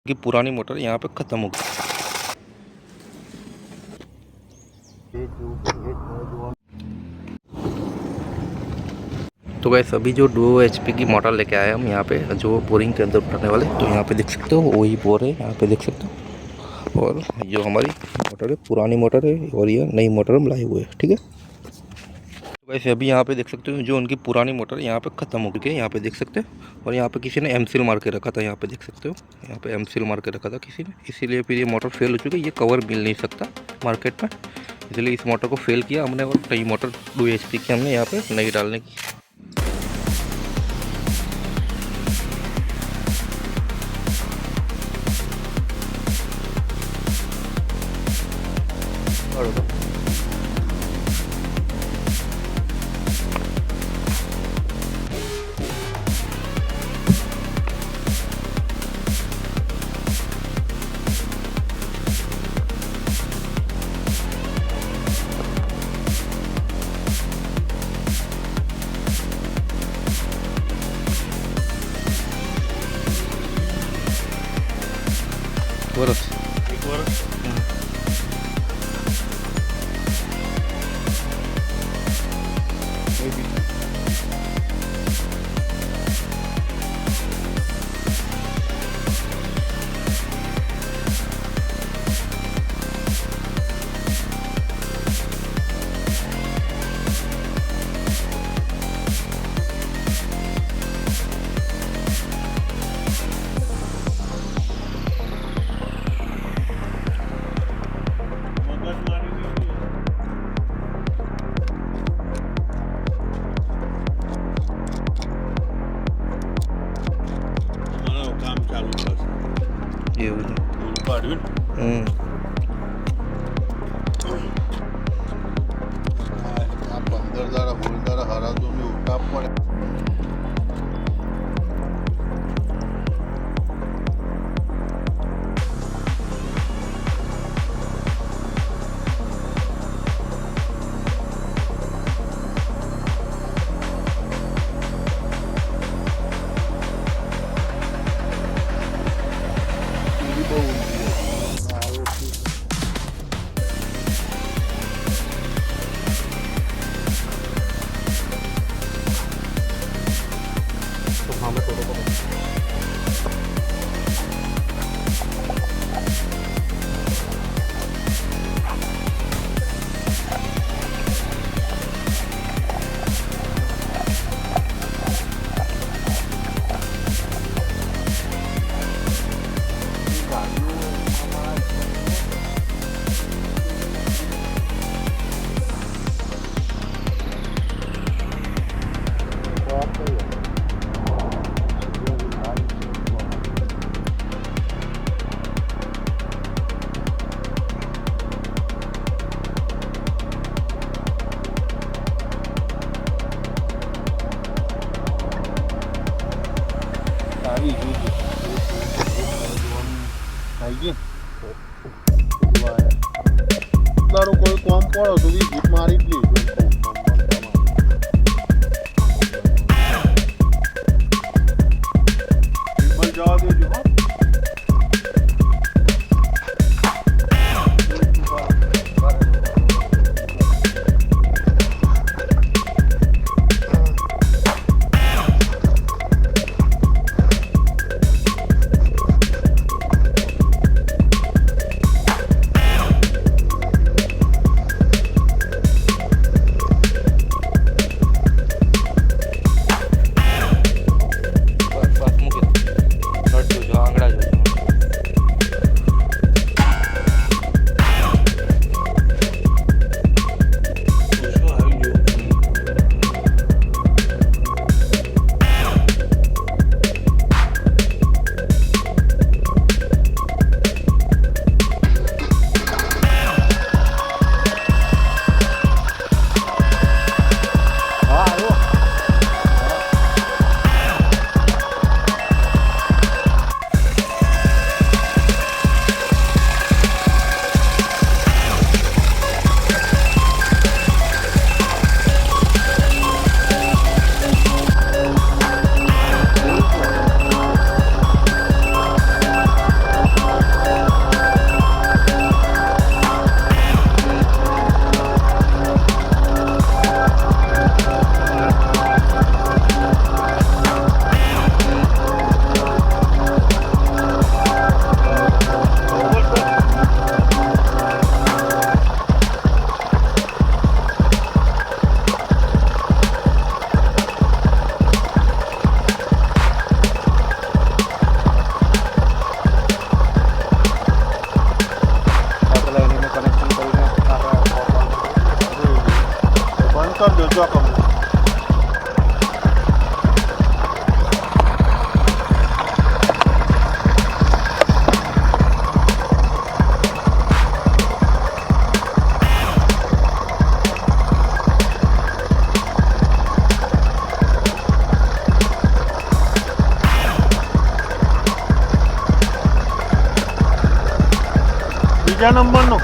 कि पुरानी मोटर यहाँ पे ख़त्म हो गई। तो गैस अभी जो 2 HP की मोटर लेके आए हम यहाँ पे जो बोरिंग के अंदर उठाने वाले, तो यहाँ पे देख सकते हो वही बोर है, यहाँ पे देख सकते हो। और जो हमारी मोटर है पुरानी मोटर है और ये नई मोटर हम लाए हुए हैं, ठीक है। तो वैसे अभी यहाँ पे देख सकते हो जो उनकी पुरानी मोटर यहाँ पे ख़त्म हो गई है, यहाँ पे देख सकते हो। और यहाँ पे किसी ने एमसील मार के रखा था, यहाँ पे देख सकते हो, यहाँ पे एमसील मार के रखा था किसी ने, इसीलिए फिर ये मोटर फेल हो चुकी है। ये कवर मिल नहीं सकता मार्केट में, इसलिए इस मोटर को फेल किया हमने और नई मोटर 2 HP की हमने यहाँ पे नई डालने की। वर्ष एक वर्ष काम चालू થશે એવું છે। પાડ્યું આ 15 દાડા 16 દાડા હરાતો ને ઉઠા પડે। તારું કોઈ કોમ પડો તો બી ભૂત મારી જ લે। જવા દેજો હા। જો કમ બીજા નંબરનો